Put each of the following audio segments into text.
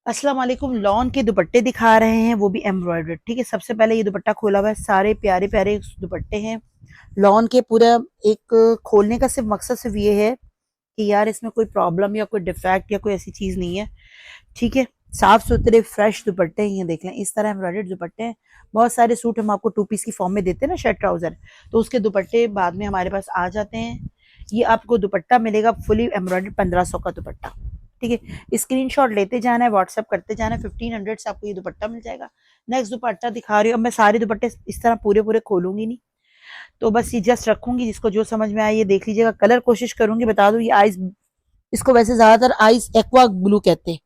अस्सलाम वालेकुम। लॉन के दुपट्टे दिखा रहे हैं, वो भी एम्ब्रॉयडर्ड। ठीक है, सबसे पहले ये दुपट्टा खोला हुआ है, सारे प्यारे प्यारे दुपट्टे हैं लॉन के। पूरा एक खोलने का सिर्फ मकसद सिर्फ ये है कि यार इसमें कोई प्रॉब्लम या कोई डिफेक्ट या कोई ऐसी चीज नहीं है। ठीक है, साफ सुथरे फ्रेश दुपट्टे हैं। ये देख लें, इस तरह एम्ब्रॉयडर्ड दुपट्टे हैं। बहुत सारे सूट हम आपको टू पीस की फॉर्म में देते हैं ना, शर्ट ट्राउजर, तो उसके दुपट्टे बाद में हमारे पास आ जाते हैं। ये आपको दुपट्टा मिलेगा फुली एम्ब्रॉयडर्ड 1500 का दुपट्टा। ठीक है, स्क्रीनशॉट लेते जाना है, व्हाट्सअप करते जाना है। 1500 से आपको ये दुपट्टा मिल जाएगा। नेक्स्ट दुपट्टा दिखा रही हूँ। अब मैं सारे दुपट्टे इस तरह पूरे पूरे खोलूंगी नहीं, तो बस ये जस्ट रखूंगी। जिसको जो समझ में आए ये देख लीजिएगा। कलर कोशिश करूंगी, बता दूं ये आइस, इसको वैसे ज्यादातर आइस एक्वा ब्लू कहते हैं।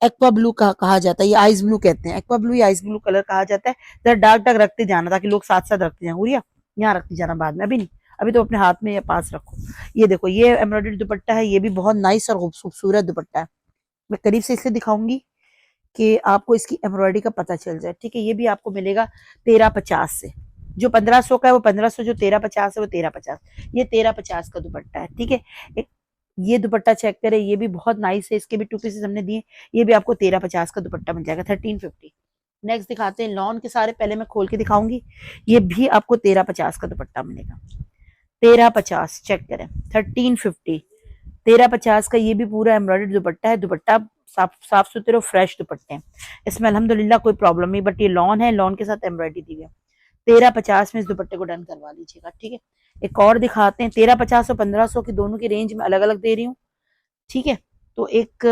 एक्वा ब्लू कहा जाता है, ये आइस ब्लू कहते हैं। एक्वा ब्लू या आइस ब्लू कलर कहा जाता है। जरा डार्क डार्क रखते जाना ताकि लोग साथ साथ रखते जाए। गुड़िया, यहाँ रखती जाना बाद में, अभी नहीं। अभी तो अपने हाथ में या पास रखो। ये देखो, ये एम्ब्रॉयडरी दुपट्टा है। ये भी बहुत नाइस और खूबसूरत दुपट्टा है। मैं करीब से इसलिए दिखाऊंगी कि आपको इसकी एम्ब्रॉयडरी का पता चल जाए। ठीक है, ये भी आपको मिलेगा 1350 से। जो 1500 का है वो 1500, जो 1350 है वो 1350। ये 1350 का दुपट्टा है। ठीक है, एक ये दुपट्टा चेक करें, ये भी बहुत नाइस है। इसके भी टू पीसेस हमने दिए। ये भी आपको 1350 का दुपट्टा मिल जाएगा, 1350। नेक्स्ट दिखाते हैं लॉन के सारे, पहले मैं खोल के दिखाऊंगी। ये भी आपको 1350 का दुपट्टा मिलेगा। 1350 चेक करें, 1350। 1350 का ये भी पूरा एम्ब्रॉयडर्ड दुपट्टा है। दुपट्टा साफ साफ सुथरे और फ्रेश दुपट्टे हैं। इसमें अल्हम्दुलिल्लाह कोई प्रॉब्लम नहीं, बट ये लॉन है, लॉन के साथ एम्ब्रॉयडरी दी है। 1350 में इस दुपट्टे को डन करवा लीजिएगा। ठीक है, एक और दिखाते हैं। 1350 और 1500 की दोनों की रेंज में अलग अलग दे रही हूँ। ठीक है, तो एक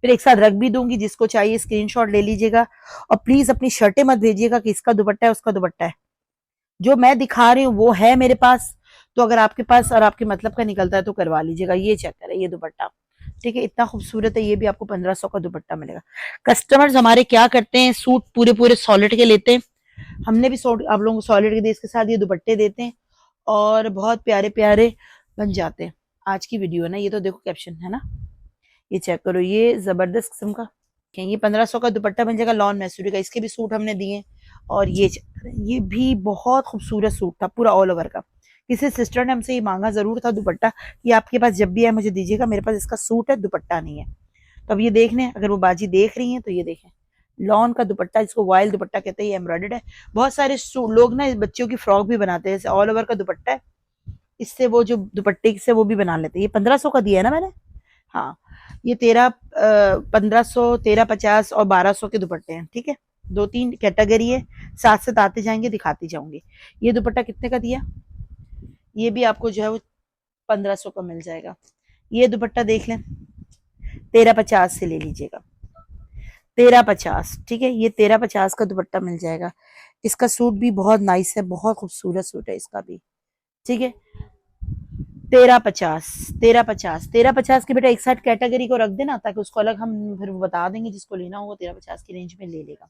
फिर एक साथ रख भी दूंगी, जिसको चाहिए स्क्रीनशॉट ले लीजिएगा। और प्लीज अपनी शर्टें मत भेजिएगा कि इसका दुपट्टा है उसका दुपट्टा है। जो मैं दिखा रही हूँ वो है मेरे पास, तो अगर आपके पास और आपके मतलब का निकलता है तो करवा लीजिएगा। ये चेक करें, ये दुपट्टा। ठीक है, इतना खूबसूरत है। ये भी आपको 1500 का दुपट्टा मिलेगा। कस्टमर्स हमारे क्या करते हैं, सूट पूरे पूरे सॉलिड के लेते हैं। हमने भी आप लोगों को सॉलिड के देश के साथ ये दुपट्टे देते हैं, और बहुत प्यारे प्यारे बन जाते हैं। आज की वीडियो है ना, ये तो देखो कैप्शन है ना, ये चेक करो, ये जबरदस्त किस्म का। ये 1500 का दुपट्टा बन जाएगा लॉन मैसूरी का। इसके भी सूट हमने दिए। और ये चेक करें, ये भी बहुत खूबसूरत सूट था, पूरा ऑल ओवर का। किसी सिस्टर ने हमसे ये मांगा जरूर था दुपट्टा, कि आपके पास जब भी है मुझे दीजिएगा, मेरे पास इसका सूट है, दुपट्टा नहीं है। तो अब ये देख लें, अगर वो बाजी देख रही हैं तो ये देखें, लॉन का दुपट्टा, जिसको वाइल्ड दुपट्टा कहते हैं, ये एम्ब्रॉयडर्ड है। बहुत सारे लोग ना बच्चों की फ्रॉक भी बनाते हैं, जैसे ऑल ओवर का दुपट्टा है, इससे वो जो दुपट्टे से वो भी बना लेते हैं। ये 1500 का दिया है ना मैंने। हाँ, ये 1500, 1350 और 1200 के दुपट्टे हैं। ठीक है, दो तीन कैटेगरी है, साथ साथ आते जाएंगे, दिखाती जाऊंगी। ये दुपट्टा कितने का दिया, ये भी आपको जो है वो 1500 का मिल जाएगा। ये दुपट्टा देख लें, 1350 से ले लीजिएगा, 1350। ठीक है, ये 1350 का दुपट्टा मिल जाएगा। इसका सूट भी बहुत नाइस है, बहुत खूबसूरत सूट है इसका भी। ठीक है, 1350, 1350, 1350 की बेटा एक साइड कैटेगरी को रख देना, ताकि उसको अलग हम फिर बता देंगे, जिसको लेना होगा 1350 की रेंज में ले लेगा।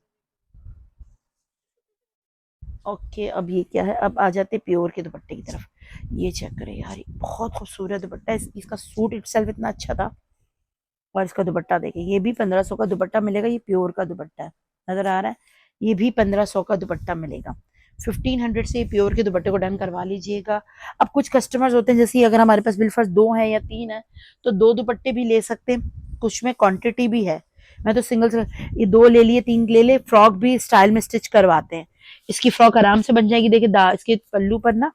ओके, अब ये क्या है, अब आ जाते प्योर के दुपट्टे की तरफ। ये चेक करें यार, ये बहुत खूबसूरत दुपट्टा है। इसका सूट इटसेल्फ इतना अच्छा था, और इसका दुपट्टा देखिए, ये भी 1500 का दुपट्टा मिलेगा। ये प्योर का दुपट्टा है, नजर आ रहा है। ये भी 1500 का दुपट्टा मिलेगा। 1500 से प्योर के दुपट्टे को डन करवा लीजिएगा। अब कुछ कस्टमर्स होते हैं, जैसे अगर हमारे पास बिलफर्स दो हैं या तीन है, तो दो दुपट्टे भी ले सकते हैं। कुछ में क्वांटिटी भी है। मैं तो सिंगल, ये दो ले लिए, तीन ले ले। फ्रॉक भी स्टाइल में स्टिच करवाते हैं। इसकी फ्रॉक आराम से बन जाएगी। देखिए इसके पल्लू पर ना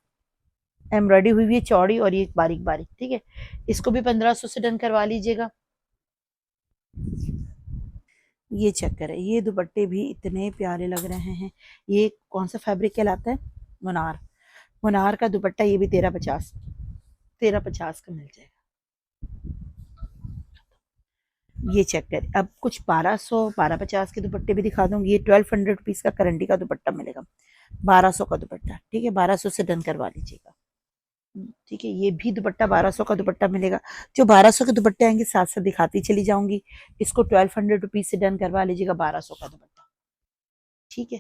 एम्ब्रॉयडरी हुई हुई है चौड़ी, और ये बारीक बारीक। ठीक है, इसको भी 1500 से डन करवा लीजिएगा। ये चेक करें, ये दुपट्टे भी इतने प्यारे लग रहे हैं। ये कौन सा फैब्रिक कहलाता है, मुनार। मुनार का दुपट्टा, ये भी 1350, 1350 का मिल जाएगा। ये चेक करें, अब कुछ 1200, 1250 के दुपट्टे भी दिखा दूंगी। ये 1200 रुपीज का करंडी का दुपट्टा मिलेगा, 1200 का दुपट्टा। ठीक है, 1200 से डन करवा लीजिएगा। ठीक है, ये भी दुपट्टा 1200 का दुपट्टा मिलेगा। जो 1200 के दुपट्टे आएंगे साथ साथ दिखाती चली जाऊंगी। इसको 1200 रुपीज से डन करवा लीजिएगा, 1200 का दुपट्टा। ठीक है,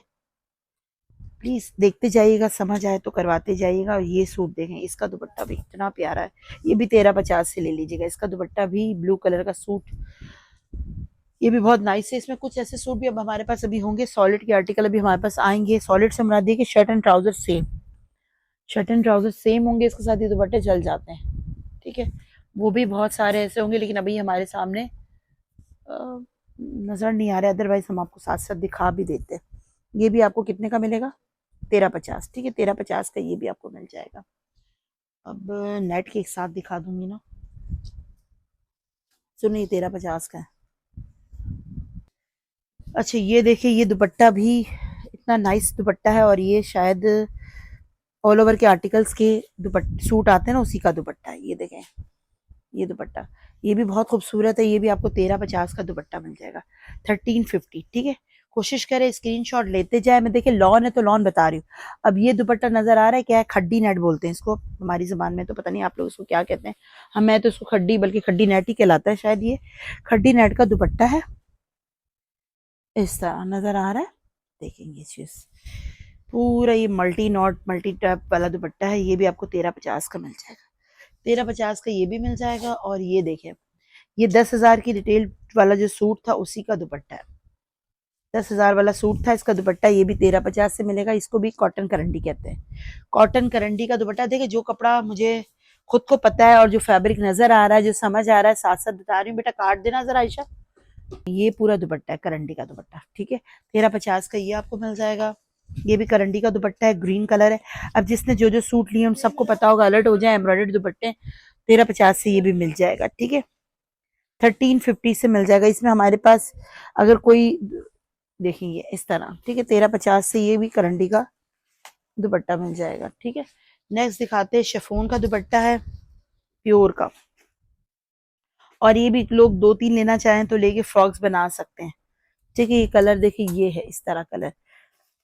प्लीज देखते जाइएगा, समझ आए तो करवाते जाइएगा। और ये सूट देखें, इसका दुपट्टा भी इतना प्यारा है। ये भी 1350 से ले लीजिएगा। इसका दुपट्टा भी ब्लू कलर का सूट, ये भी बहुत नाइस है। इसमें कुछ ऐसे सूट भी अब हमारे पास अभी होंगे, सॉलिड के आर्टिकल अभी हमारे पास आएंगे। सॉलिड से मुराद है कि shirt and trouser same, shirt and trouser same होंगे, इसके साथ ये दुपट्टे चल जाते हैं। ठीक है, वो भी बहुत सारे ऐसे होंगे, लेकिन अभी हमारे सामने नजर नहीं आ रहा है, अदरवाइज हम आपको साथ साथ दिखा भी देते हैं। ये भी आपको कितने का मिलेगा? 1350। ठीक है, 1350 का ये भी आपको मिल जाएगा। अब नेट के एक साथ दिखा दूंगी ना, सुनिए 1350 का है। अच्छा ये देखिए, ये दुपट्टा भी इतना नाइस दुपट्टा है, और ये शायद ऑल ओवर के आर्टिकल्स के दुपट्टे सूट आते हैं ना, उसी का दुपट्टा है। ये देखें, ये दुपट्टा, ये भी बहुत खूबसूरत है। ये भी आपको 1350 का दुपट्टा मिल जाएगा, 1350। ठीक है, कोशिश करें स्क्रीनशॉट लेते जाए। मैं देखिए लॉन है तो लॉन बता रही हूँ। अब ये दुपट्टा नजर आ रहा है, क्या है? खड्डी नेट बोलते हैं इसको हमारी जुबान में, तो पता नहीं आप लोग इसको क्या कहते हैं। हम मैं तो इसको खड्डी, बल्कि खड्डी नेट ही कहलाता है शायद। ये खड्डी नेट का दुपट्टा है, इस तरह नजर आ रहा है। देखेंगे चीज पूरा ये मल्टी नॉट मल्टी टैप वाला दुपट्टा है। ये भी आपको 1350 का मिल जाएगा, 1350 का ये भी मिल जाएगा। और ये देखें, ये 10,000 की रिटेल वाला जो सूट था उसी का दुपट्टा है। 10,000 वाला सूट था, इसका दुपट्टा ये भी 1350 से मिलेगा। इसको भी कॉटन करंडी कहते हैं। कॉटन करंडी का दुपट्टा, देखिए जो कपड़ा मुझे खुद को पता है और जो फैब्रिक नजर आ रहा है, जो समझ आ रहा है, साथ साथ बता रही हूँ। बेटा काट देना जरा आयशा। ये पूरा दुपट्टा है करंडी का दुपट्टा। ठीक है, 1350 का ये आपको मिल जाएगा। ये भी करंडी का दुपट्टा है, ग्रीन कलर है। अब जिसने जो जो सूट लिए उन सबको पता होगा, अलर्ट हो जाए, एम्ब्रॉयडर्ड दुपट्टे 1350 से ये भी मिल जाएगा। ठीक है, 1350 से मिल जाएगा। इसमें हमारे पास अगर कोई देखेंगे इस तरह, ठीक है, 1350 से ये भी करंडी का दुपट्टा मिल जाएगा। ठीक है, नेक्स्ट दिखाते हैं, शिफॉन का दुपट्टा है, प्योर का। और ये भी लोग 2-3 लेना चाहें तो लेके फ्रॉक्स बना सकते हैं। ठीक है, ये कलर देखिए, ये है इस तरह कलर,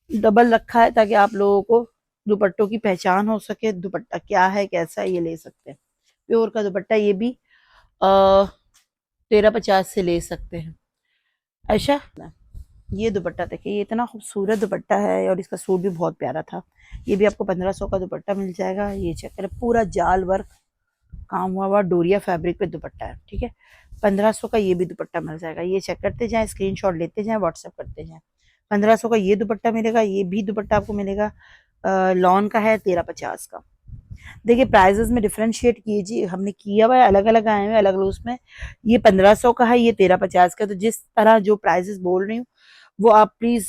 डबल रखा है ताकि आप लोगों को दुपट्टों की पहचान हो सके, दुपट्टा क्या है कैसा है ये ले सकते हैं। प्योर का दुपट्टा, ये भी 1350 से ले सकते हैं। अच्छा, ये दुपट्टा देखिए, ये इतना खूबसूरत दुपट्टा है और इसका सूट भी बहुत प्यारा था। ये भी आपको 1500 का दुपट्टा मिल जाएगा। ये चेक करें, पूरा जाल वर्क काम हुआ हुआ डोरिया फैब्रिक पे दुपट्टा है। ठीक है, 1500 का ये भी दुपट्टा मिल जाएगा। ये चेक करते जाएं, स्क्रीनशॉट लेते जाएं, व्हाट्सएप करते जाएं। 1500 का ये दुपट्टा मिलेगा। ये भी दुपट्टा आपको मिलेगा लॉन का है, 1350 का। देखिए प्राइजेस में डिफरेंशिएट कीजिए, हमने किया हुआ है, अलग अलग आए हुए अलग अलग उसमें। ये 1500 का है, ये 1350 का। तो जिस तरह जो प्राइजेस बोल रही हूँ वो आप प्लीज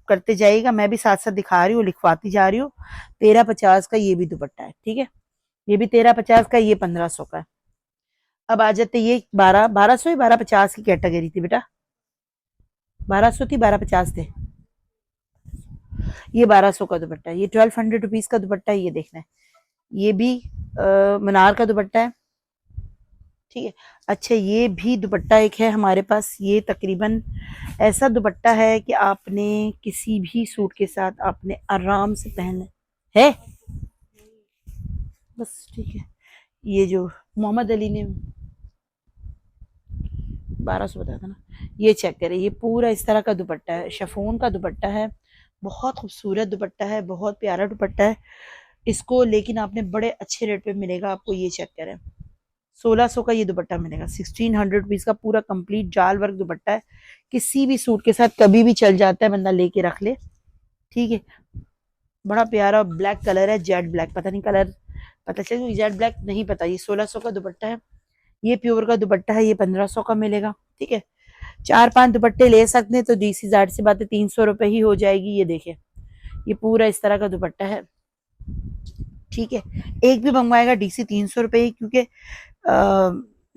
करते जाइएगा। मैं भी साथ साथ दिखा रही हूँ, लिखवाती जा रही हूँ। 1350 का ये भी दुपट्टा है। ठीक है, ये भी 1350 का, ये 1500 का है। अब आ जाते, ये 1200 ही 1250 की कैटेगरी थी बेटा, 1200 थी, 1250 थे। ये 1200 का दुपट्टा है, ये 1200 रुपीज का दुपट्टा है। ये देखना है, ये भी मनार का दुपट्टा है। ठीक है, अच्छा ये भी दुपट्टा एक है हमारे पास। ये तकरीबन ऐसा दुपट्टा है कि आपने किसी भी सूट के साथ आपने आराम से पहन है बस। ठीक है, ये जो मोहम्मद अली ने 1200 बताया था ना, ये चेक करें, ये पूरा इस तरह का दुपट्टा है, शिफॉन का दुपट्टा है। बहुत खूबसूरत दुपट्टा है, बहुत प्यारा दुपट्टा है इसको, लेकिन आपने बड़े अच्छे रेट पे मिलेगा आपको। ये चेक करें, 1600 का ये दुपट्टा मिलेगा, 1600 रुपीज का पूरा कंप्लीट जाल वर्क दुपट्टा है। किसी भी सूट के साथ कभी भी चल जाता है, बंदा लेके रख ले। ठीक है, बड़ा प्यारा ब्लैक कलर है, जेड ब्लैक, पता नहीं कलर पता चले, जेड ब्लैक नहीं पता। ये 1600 का दुपट्टा है, ये प्योर का दुपट्टा है, ये 1500 का मिलेगा। ठीक है, 4-5 दुपट्टे ले सकते हैं तो डीसी जाट से बात है, 300 रुपए ही हो जाएगी। ये देखे, ये पूरा इस तरह का दुपट्टा है। ठीक है, एक भी मंगवाएगा डीसी 300 रुपए ही, क्योंकि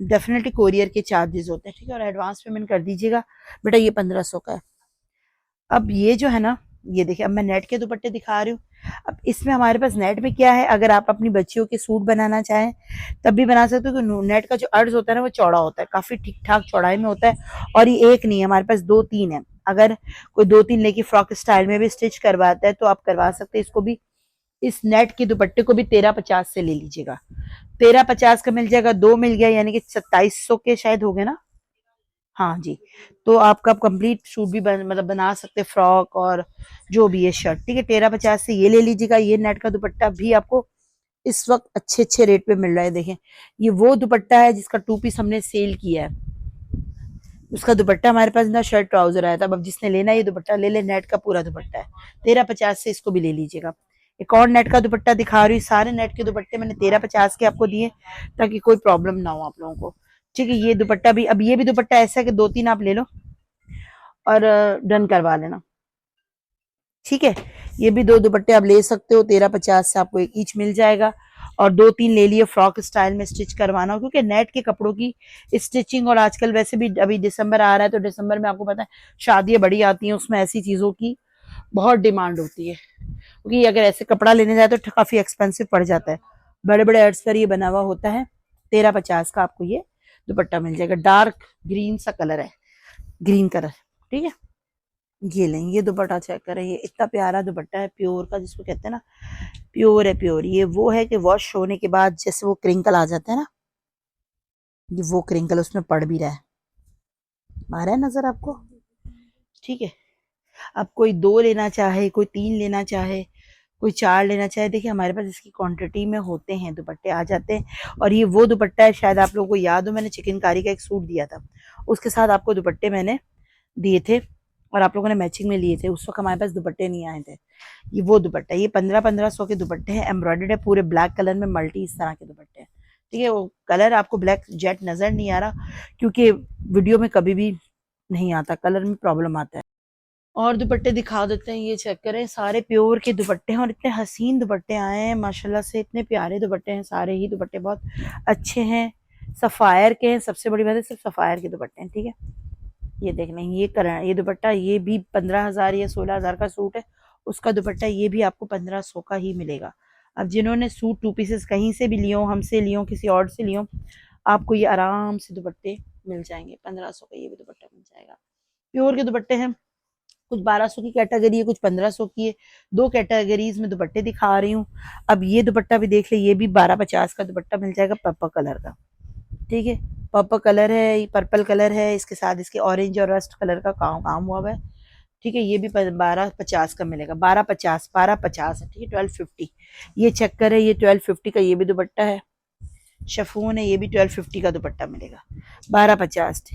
डेफिनेटली कोरियर के चार्जेस होते हैं। ठीक है, और एडवांस पेमेंट कर दीजिएगा। बेटा ये 1500 का है। अब ये जो है ना, ये देखिए, अब मैं नेट के दुपट्टे दिखा रही हूँ। अब इसमें हमारे पास नेट में क्या है, अगर आप अपनी बच्चियों के सूट बनाना चाहें तब भी बना सकते हो। तो नेट का जो अर्ज होता है ना, वो चौड़ा होता है, काफी ठीक ठाक चौड़ाई में होता है। और ये एक नहीं है, हमारे पास 2-3 है। अगर कोई 2-3 लेके फ्रॉक स्टाइल में भी स्टिच करवाता है तो आप करवा सकते हैं। इसको भी, इस नेट के दुपट्टे को भी 1350 से ले लीजिएगा। 1350 का मिल जाएगा, 2 मिल गया, यानी कि 2700 के शायद हो गए ना। हाँ जी, तो आपका कंप्लीट सूट भी मतलब बना सकते, फ्रॉक और जो भी है शर्ट। ठीक है, 1350 से ये ले लीजिएगा। ये नेट का दुपट्टा भी आपको इस वक्त अच्छे अच्छे रेट पे मिल रहा है। देखें, ये वो दुपट्टा है जिसका 2 पीस हमने सेल किया है। उसका दुपट्टा हमारे पास ना शर्ट ट्राउजर आया था। अब जिसने लेना है ये दुपट्टा ले ले, नेट का पूरा दुपट्टा है, 1350 से इसको भी ले लीजिएगा। एक और नेट का दुपट्टा दिखा रही हूँ। सारे नेट के दुपट्टे मैंने 1350 के आपको दिए ताकि कोई प्रॉब्लम ना हो आप लोगों को। ठीक है, ये दुपट्टा भी, अब ये भी दुपट्टा ऐसा है कि 2-3 आप ले लो और डन करवा लेना। ठीक है, ये भी 2 दुपट्टे आप ले सकते हो, 1350 से आपको एक ईच मिल जाएगा। और 2-3 ले लिए फ्रॉक स्टाइल में स्टिच करवाना हो, क्योंकि नेट के कपड़ों की स्टिचिंग, और आजकल वैसे भी अभी दिसंबर आ रहा है तो दिसंबर में आपको पता है शादियां बड़ी आती हैं, उसमें ऐसी चीजों की बहुत डिमांड होती है, क्योंकि अगर ऐसे कपड़ा लेने जाए तो काफी एक्सपेंसिव पड़ जाता है। बड़े बड़े एड्स पर ये बना हुआ होता है। 1350 का आपको ये दुपट्टा मिल जाएगा। डार्क ग्रीन सा कलर है, ग्रीन कलर। ठीक है, ये लें, ये दुपट्टा चेक करें, ये इतना प्यारा दुपट्टा है, प्योर का जिसको कहते हैं ना, प्योर है प्योर। ये वो है कि वॉश होने के बाद जैसे वो क्रिंकल आ जाते हैं ना, ये वो क्रिंकल उसमें पड़ भी रहा है, आ रहा है नजर आपको। ठीक है, अब कोई 2 लेना चाहे, कोई 3 लेना चाहे, कोई 4 लेना चाहे, देखिए हमारे पास इसकी क्वांटिटी में होते हैं, दुपट्टे आ जाते हैं। और ये वो दुपट्टा है, शायद आप लोगों को याद हो, मैंने चिकनकारी का एक सूट दिया था, उसके साथ आपको दुपट्टे मैंने दिए थे और आप लोगों ने मैचिंग में लिए थे। उस वक्त हमारे पास दुपट्टे नहीं आए थे। ये वो दुपट्टा, ये 1500 के दुपट्टे हैं, एम्ब्रॉयडर्ड है, पूरे ब्लैक कलर में मल्टी इस तरह के दुपट्टे हैं। ठीक है, वो कलर आपको ब्लैक जेट नजर नहीं आ रहा, क्योंकि वीडियो में कभी भी नहीं आता, कलर में प्रॉब्लम आता है। और दुपट्टे दिखा देते हैं, ये चेक करें, सारे प्योर के दुपट्टे हैं और इतने हसीन दुपट्टे आए हैं माशाल्लाह से, इतने प्यारे दुपट्टे हैं, सारे ही दुपट्टे बहुत अच्छे हैं, सफायर के हैं, सबसे बड़ी बात है सिर्फ सफायर के दुपट्टे हैं। ठीक है, ये देख लें, ये दुपट्टा, ये भी 15,000 या 16,000 का सूट है, उसका दुपट्टा ये भी आपको 1500 का ही मिलेगा। अब जिन्होंने सूट 2 पीसेस कहीं से भी लियो, हमसे लियो, किसी और से लियो, आपको ये आराम से दुपट्टे मिल जाएंगे, 1500 का ये भी दुपट्टा मिल जाएगा। प्योर के दुपट्टे हैं, कुछ 1200 की कैटेगरी है, कुछ 1500 की है, 2 कैटेगरीज में दुपट्टे दिखा रही हूँ। अब ये दुपट्टा भी देख ले, ये भी 1250 का दुपट्टा मिल जाएगा, पर्पल कलर का। ठीक है, पर्पल कलर है, पर्पल कलर है, इसके साथ इसके ऑरेंज और रस्ट कलर का काम हुआ है। ठीक है, ये भी 1250 का मिलेगा, 1250 है। ठीक है, 1250। ये चक्कर है, ये 1250 का ये भी दुपट्टा है, शफून है, ये भी 1250 का दुपट्टा मिलेगा, 1250।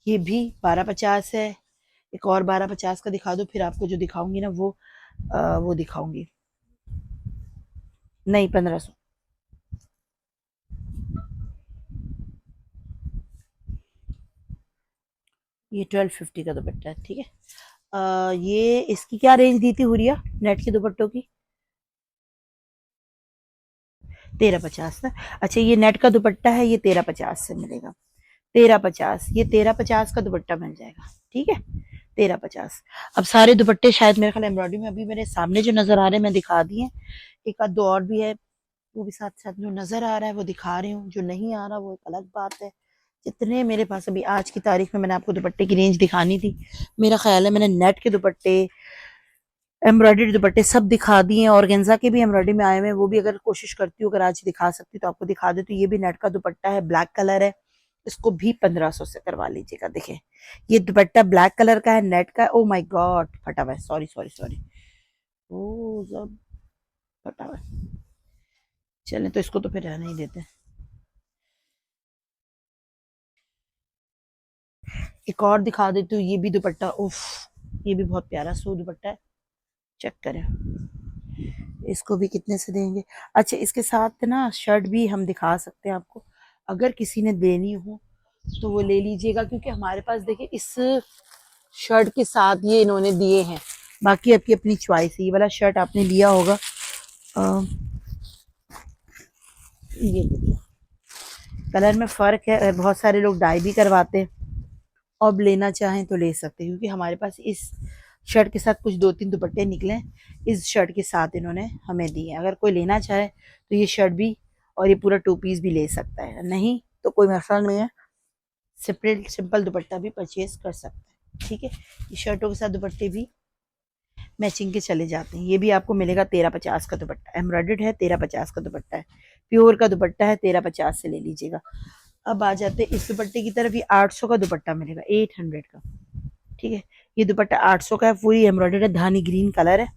ये भी 1250 है। एक और 1250 का दिखा दो, फिर आपको जो दिखाऊंगी ना वो दिखाऊंगी। नहीं, 1500। ये 1250 का दुपट्टा है। ठीक है, ये इसकी क्या रेंज दी थी हुरिया नेट के दुपट्टों की? 1350 ना। अच्छा, ये नेट का दुपट्टा है, ये 1350 से मिलेगा, 1350, ये 1350 का दुपट्टा मिल जाएगा। ठीक है, 1350। अब सारे दुपट्टे शायद मेरे ख्याल एम्ब्रॉयडरी में अभी मेरे सामने जो नजर आ रहे हैं मैं दिखा दिए, एक आध दो और भी है, वो भी साथ साथ जो नजर आ रहा है वो दिखा रही हूँ, जो नहीं आ रहा वो एक अलग बात है। जितने मेरे पास अभी आज की तारीख में मैंने आपको दुपट्टे की रेंज दिखानी थी, मेरा ख्याल है मैंने नेट के दुपट्टे, एम्ब्रॉयडरी दुपट्टे सब दिखा दिए, और गेंजा के भी एम्ब्रॉयडरी में आए हुए हैं, वो भी अगर कोशिश करती हूँ अगर आज दिखा सकती तो आपको दिखा दे। तो ये भी नेट का दुपट्टा है, ब्लैक कलर है, इसको भी 1500 से करवा लीजिएगा। देखें, ये दुपट्टा ब्लैक कलर का है, नेट का। ओ माय गॉड, फटा हुआ है, सॉरी सॉरी सॉरी, ओ सब फटा हुआ है। चलें, तो इसको तो फिर रहने ही देते हैं। एक और दिखा देती हूँ, ये भी दुपट्टा, उफ, ये भी बहुत प्यारा सो दुपट्टा है, चेक करें, इसको भी कितने से देंगे? अच्छा, इसके साथ ना शर्ट भी हम दिखा सकते हैं आपको, अगर किसी ने देनी हो तो वो ले लीजिएगा, क्योंकि हमारे पास देखिए इस शर्ट के साथ ये इन्होंने दिए हैं, बाकी आपकी अपनी चॉइस है। ये वाला शर्ट आपने लिया होगा, ये देखिए कलर में फर्क है, बहुत सारे लोग डाई भी करवाते हैं, अब लेना चाहें तो ले सकते हैं, क्योंकि हमारे पास इस शर्ट के साथ कुछ 2-3 दुपट्टे निकले, इस शर्ट के साथ इन्होंने हमें दिए। अगर कोई लेना चाहे तो ये शर्ट भी और ये पूरा 2 पीस भी ले सकता है, नहीं तो कोई मसला नहीं है, सेपरेट सिंपल दुपट्टा भी परचेज कर सकता है। ठीक है, ये शर्टों के साथ दुपट्टे भी मैचिंग के चले जाते हैं। ये भी आपको मिलेगा 1350 का दुपट्टा, एम्ब्रॉयडर्ड है, 1350 का दुपट्टा है, प्योर का दुपट्टा है, 1350 से ले लीजिएगा। अब आ जाते हैं इस दुपट्टे की तरफ, ये 800 का दुपट्टा मिलेगा, 800 का। ठीक है, ये दुपट्टा 800 का है, पूरी एम्ब्रॉयडर्ड है, धानी ग्रीन कलर है,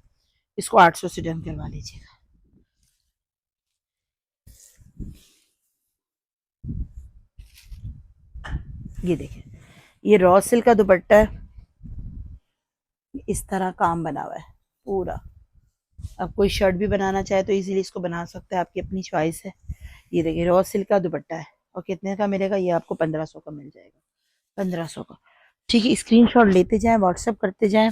इसको 800 से डन करवा लीजिएगा। ये देखिए, ये रॉ सिल्क का दुपट्टा है, इस तरह काम बना हुआ है पूरा, अब कोई शर्ट भी बनाना चाहे तो इजीली इसको बना सकते हैं, आपकी अपनी चॉइस है। ये देखिए रॉ सिल्क का दुपट्टा है और कितने का मिलेगा, ये आपको 1500 का मिल जाएगा, 1500 का। ठीक है, स्क्रीनशॉट लेते जाएं, व्हाट्सएप करते जाएं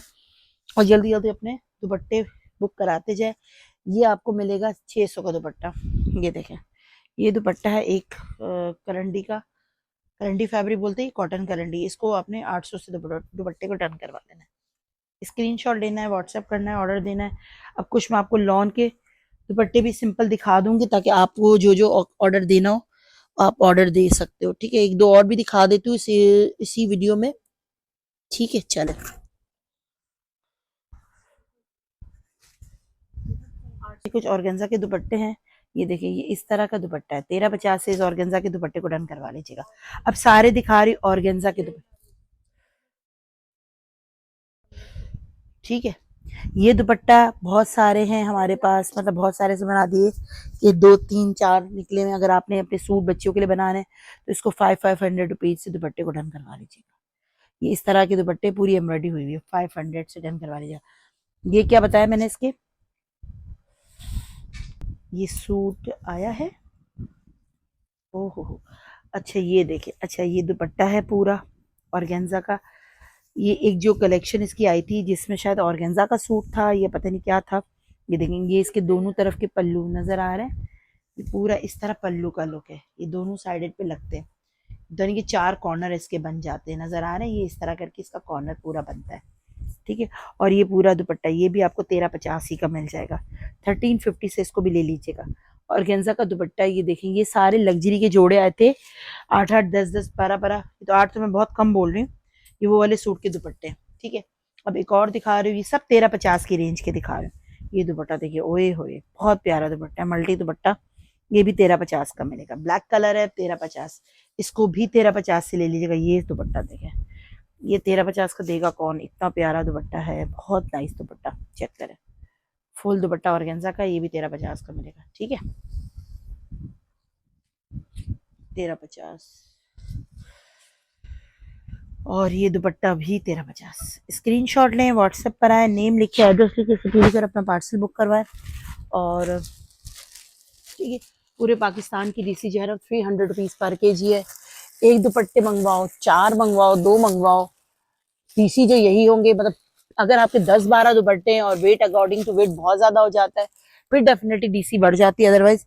और जल्दी जल्दी अपने दुपट्टे बुक कराते जाएं। ये आपको मिलेगा 600 का दुपट्टा। ये देखें, ये दुपट्टा है एक करंडी का, करंडी फैब्रिक बोलते हैं, कॉटन करंडी। इसको आपने 800 से दुपट्टे को डन करवा लेना है। स्क्रीनशॉट लेना है, व्हाट्सएप करना है, ऑर्डर देना है। अब कुछ मैं आपको लॉन के दुपट्टे भी सिंपल दिखा दूंगी ताकि आपको जो जो ऑर्डर देना हो आप ऑर्डर दे सकते हो। ठीक है, एक दो और भी दिखा देती हूँ इसी वीडियो में। ठीक है, चले। कुछ ऑर्गेन्जा के दुपट्टे हैं, ये देखिए, ये इस तरह का दुपट्टा है, 1350 से इस ऑर्गेन्जा के दुपट्टे को डन करवा लीजिएगा। अब सारे दिखा रही ऑर्गेन्जा के दुपट्टे। ठीक है, ये दुपट्टा बहुत सारे हैं हमारे पास, मतलब बहुत सारे से बना दिए, ये 2 3 4 निकले हैं। अगर आपने अपने सूट बच्चियों के लिए बनाने हैं तो इसको 500 रुपीज से दुपट्टे को डन करवा लीजिएगा। ये इस तरह के दुपट्टे पूरी एम्ब्रॉयडरी हुई हुई है, 500 से डन करवा लीजिएगा। ये क्या बताया मैंने इसके, ये सूट आया है, ओहो, अच्छा ये देखिए, अच्छा ये दुपट्टा है पूरा ऑर्गेन्जा का। ये एक जो कलेक्शन इसकी आई थी जिसमें शायद ऑर्गेन्जा का सूट था, ये पता नहीं क्या था। ये देखेंगे, ये इसके दोनों तरफ के पल्लू नजर आ रहे हैं, ये पूरा इस तरह पल्लू का लुक है, ये दोनों साइडेड पे लगते हैं, दोनों के 4 कॉर्नर इसके बन जाते हैं, नजर आ रहे हैं, ये इस तरह करके इसका कॉर्नर पूरा बनता है। ठीक है, और ये पूरा दुपट्टा ये भी आपको 1350 का मिल जाएगा, 1350 से इसको भी ले लीजिएगा। ऑर्गेन्जा का दुपट्टा, ये देखेंगे, ये सारे लग्जरी के जोड़े आए थे, 8 8 10 10 12 12, तो 8 तो मैं बहुत कम बोल रही हूँ, ये वो वाले सूट के दुपट्टे हैं। ठीक है, अब एक और दिखा रही हूँ, ये सब 1350 की रेंज के दिखा रहे हैं। ये दुपट्टा देखिए, ओए होए बहुत प्यारा दुपट्टा है, मल्टी दुपट्टा, ये भी 1350 का मिलेगा, ब्लैक कलर है, 1350, इसको भी 1350 से ले लीजिएगा। ये दुपट्टा देखें, ये 1350 का देगा कौन, इतना प्यारा दुपट्टा है, बहुत नाइस दुपट्टा, चेक करें, फुल दुपट्टा ऑर्गेन्जा का, ये भी 1350 का मिलेगा। ठीक है, 1350, और ये दुपट्टा भी 1350। स्क्रीनशॉट लें, व्हाट्सएप पर आए, नेम लिखे, एड्रेस लिखे, सिटी लिखकर अपना पार्सल बुक करवाएं। और ठीक है, पूरे पाकिस्तान की डीसी जो है ना 300 रुपीज पर केजी है। एक दुपट्टे मंगवाओ, 4 मंगवाओ, 2 मंगवाओ, डीसी जो यही होंगे। मतलब अगर आपके 10 12 दुपट्टे हैं और वेट अकॉर्डिंग टू वेट बहुत ज्यादा हो जाता है, फिर डेफिनेटली डीसी बढ़ जाती है, अदरवाइज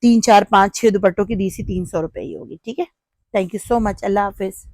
3 4 5 6 दुपट्टों की डीसी 300 रुपए ही होगी। ठीक है, thank you so much, Allah Hafiz.